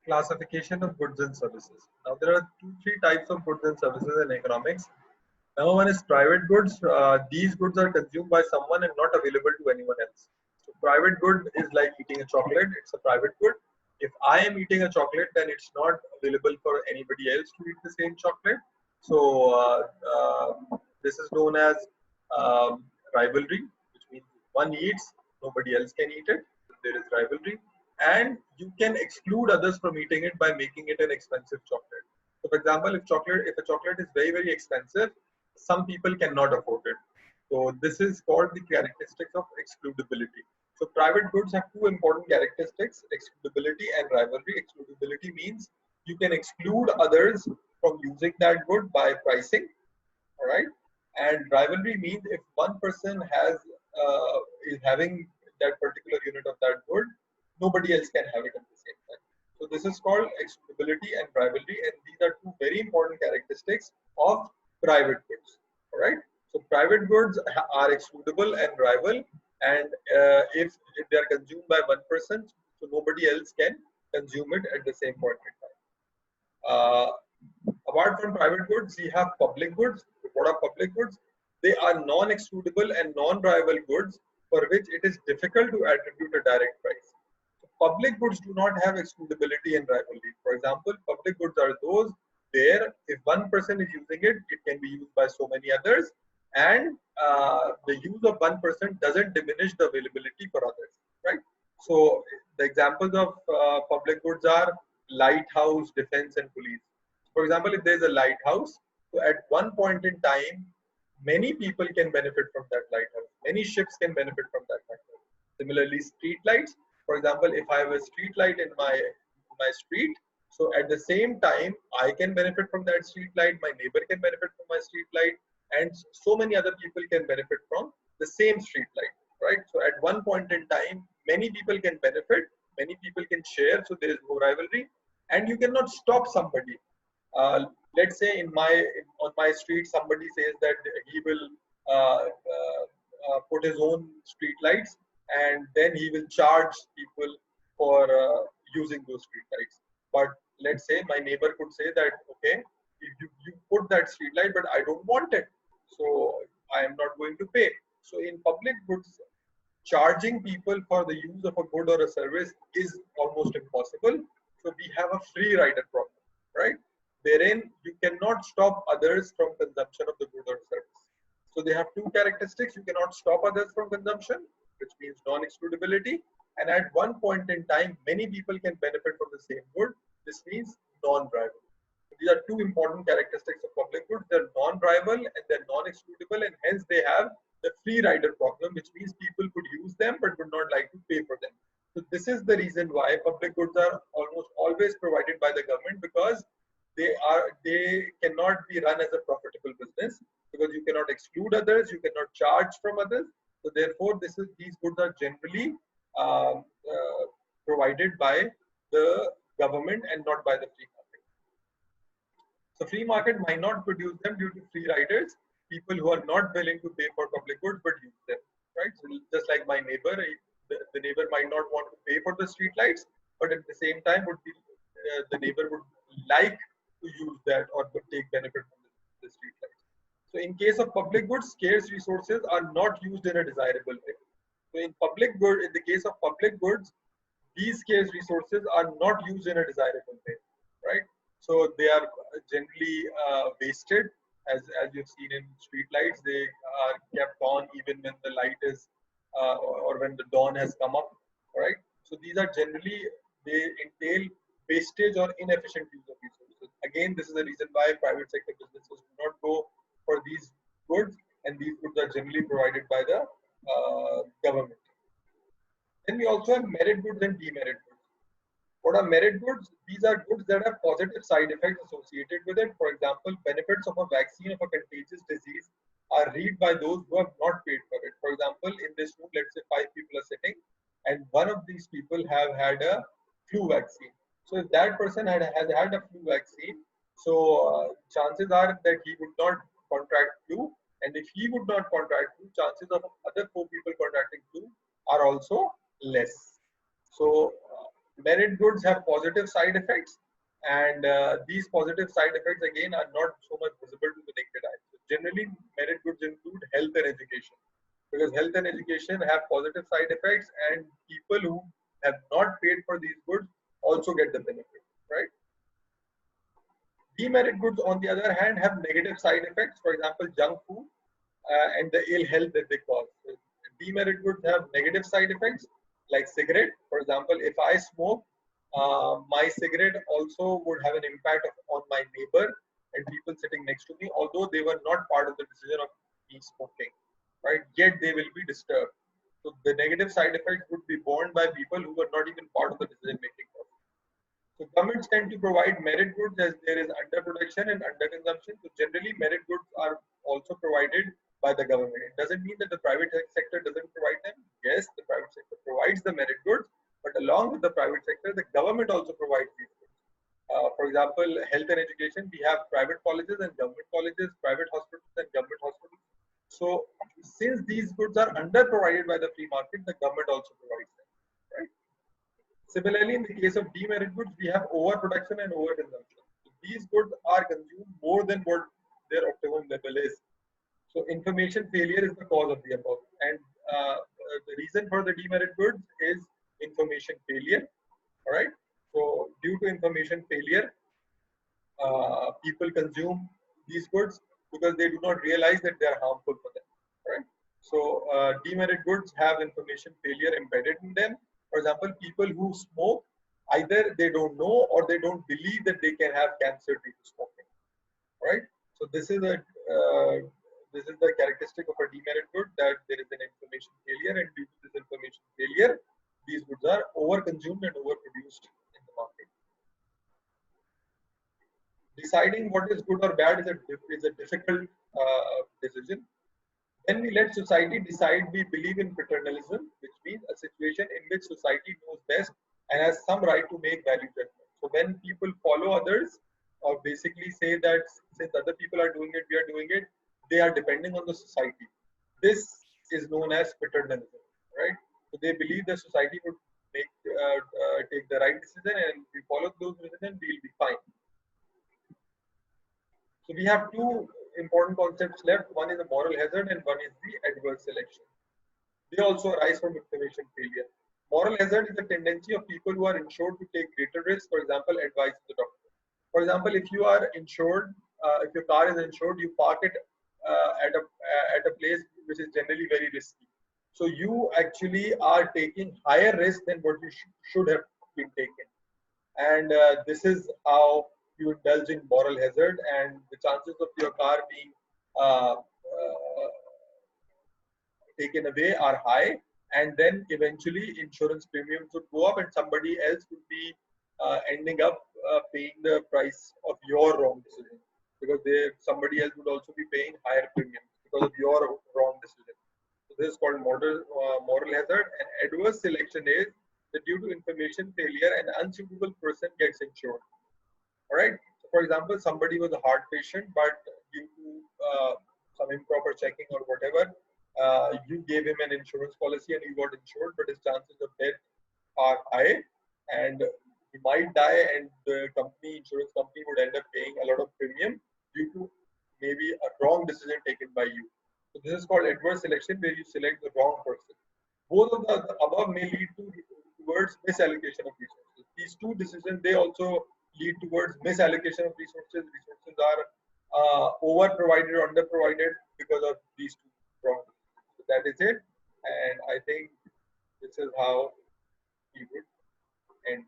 Classification of goods and services. Now there are three types of goods and services in economics. Number one is private goods. These goods are consumed by someone and not available to anyone else. So private good is like eating a chocolate. It's a private good. If I am eating a chocolate, then it's not available for anybody else to eat the same chocolate. So this is known as rivalry, which means one eats, nobody else can eat it. There is rivalry, and you can exclude others from eating it by making it an expensive chocolate. So, for example, if a chocolate is very expensive, some people cannot afford it. So this is called the characteristics of excludability. So private goods have two important characteristics: excludability and rivalry. Excludability means you can exclude others from using that good by pricing, all right? And rivalry means if one person is having that particular unit of that good, nobody else can have it at the same time. So this is called excludability and rivalry, and these are two very important characteristics of private goods. All right. So private goods are excludable and rival, and if they are consumed by one person, so nobody else can consume it at the same point in time. Apart from private goods, we have public goods. What are public goods? They are non-excludable and non-rival goods for which it is difficult to attribute a direct price. So public goods do not have excludability and rivalry. For example, public goods are those where if one person is using it, it can be used by so many others, and the use of one person doesn't diminish the availability for others, right? So the examples of public goods are lighthouse, defense, and police. For example, if there is a lighthouse, so at one point in time, many people can benefit from that lighthouse. Many ships can benefit from that lighthouse. Similarly, street lights. For example, if I have a street light in my street, so at the same time, I can benefit from that street light. My neighbor can benefit from my street light, and so many other people can benefit from the same street light, right? So at one point in time, many people can benefit, many people can share, so there is no rivalry, and you cannot stop somebody. Let's say on my street, somebody says that he will put his own street lights, and then he will charge people for using those street lights. But let's say my neighbor could say that, okay, if you put that street light, but I don't want it, so I am not going to pay. So in public goods, charging people for the use of a good or a service is almost impossible. So we have a free rider problem, right? Wherein you cannot stop others from consumption of the good or service. So they have two characteristics. You cannot stop others from consumption, which means non-excludability. And at one point in time, many people can benefit from the same good. This means non-rival. These are two important characteristics of public goods. They're non-rival and they're non-excludable, and hence they have the free rider problem, which means people could use them but would not like to pay for them. So this is the reason why public goods are almost always provided by the government, because they cannot be run as a profitable business, because you cannot exclude others, you cannot charge from others. So therefore, these goods are generally provided by the government and not by the free market. So free market might not produce them due to free riders, people who are not willing to pay for public goods but use them, right? So just like my neighbor, the neighbor might not want to pay for the street lights, but at the same time the neighbor would like to use that or to take benefit from the street lights. So in case of public goods, scarce resources are not used in a desirable way. So in the case of public goods, these scarce resources are not used in a desirable way, right? So they are generally wasted, as you've seen in street lights. They are kept on even when the light is or when the dawn has come up, right? So these are generally, they entail wastage or inefficient use of resources. Again, this is the reason why private sector businesses do not go for these goods, and these goods are generally provided by the government. Then we also have merit goods and demerit goods. What are merit goods? These are goods that have positive side effects associated with it. For example, benefits of a vaccine of a contagious disease are reaped by those who have not paid for it. For example, in this room, let's say 5 people are sitting, and one of these people have had a flu vaccine. So if that person has had a flu vaccine, so chances are that he would not contract flu, and if he would not contract flu, chances of other 4 people contracting flu are also less. So Merit goods have positive side effects, and these positive side effects again are not so much visible to the naked eye. So generally, merit goods include health and education, because health and education have positive side effects, and people who have not paid for these goods also get the benefit, right? Demerit goods, on the other hand, have negative side effects. For example, junk food and the ill health that they cause. So demerit goods have negative side effects, like cigarette. For example, if I smoke, my cigarette also would have an impact on my neighbor and people sitting next to me, although they were not part of the decision of me smoking, right? Yet they will be disturbed. So the negative side effects would be borne by people who were not even part of the decision making process. So governments tend to provide merit goods as there is underproduction and underconsumption. So generally, merit goods are also provided by the government. It doesn't mean that the private sector doesn't provide them. Yes, the private sector provides the merit goods, but along with the private sector, the government also provides these goods. For example, health and education, we have private colleges and government colleges, private hospitals and government hospitals. So since these goods are underprovided by the free market, the government also provides them, right? Similarly, in the case of demerit goods, we have overproduction and overconsumption. So these goods are consumed more than what their optimum level is. So information failure is the cause of the above. And the reason for the demerit goods is information failure. All right. So due to information failure, people consume these goods because they do not realize that they are harmful for them. Right. So demerit goods have information failure embedded in them. For example, people who smoke, either they don't know or they don't believe that they can have cancer due to smoking. Right. So this is the characteristic of a demerit good, that there is an information failure, and due to this information failure, these goods are overconsumed and overproduced in the market. Deciding what is good or bad is a difficult decision. When we let society decide, we believe in paternalism, which means a situation in which society knows best and has some right to make value judgments. So when people follow others, or basically say that since other people are doing it, we are doing it, they are depending on the society. This is known as paternalism, right? So they believe the society would take the right decision, and if we follow those decisions, we'll be fine. So we have two important concepts left. One is the moral hazard and one is the adverse selection. They also arise from information failure. Moral hazard is the tendency of people who are insured to take greater risks, for example, advice to the doctor. For example, if you are insured, if your car is insured, you park it at a place which is generally very risky. So you actually are taking higher risk than what you should have been taken. And this is how you indulge in moral hazard, and the chances of your car being taken away are high, and then eventually insurance premiums would go up and somebody else would be ending up paying the price of your wrong decision, because somebody else would also be paying higher premiums because of your wrong decision. So this is called moral hazard. And adverse selection is that due to information failure, an unsuitable person gets insured. All right. So for example, somebody was a heart patient, but due to some improper checking or whatever, you gave him an insurance policy and he got insured, but his chances of death are high, and he might die, and the insurance company would end up paying a lot of premium due to maybe a wrong decision taken by you. So this is called adverse selection, where you select the wrong person. Both of the above may lead towards misallocation of resources. These two decisions, they also lead towards misallocation of resources. Resources are over provided or under provided because of these two wrong decisions. So that is it, and I think this is how we would end.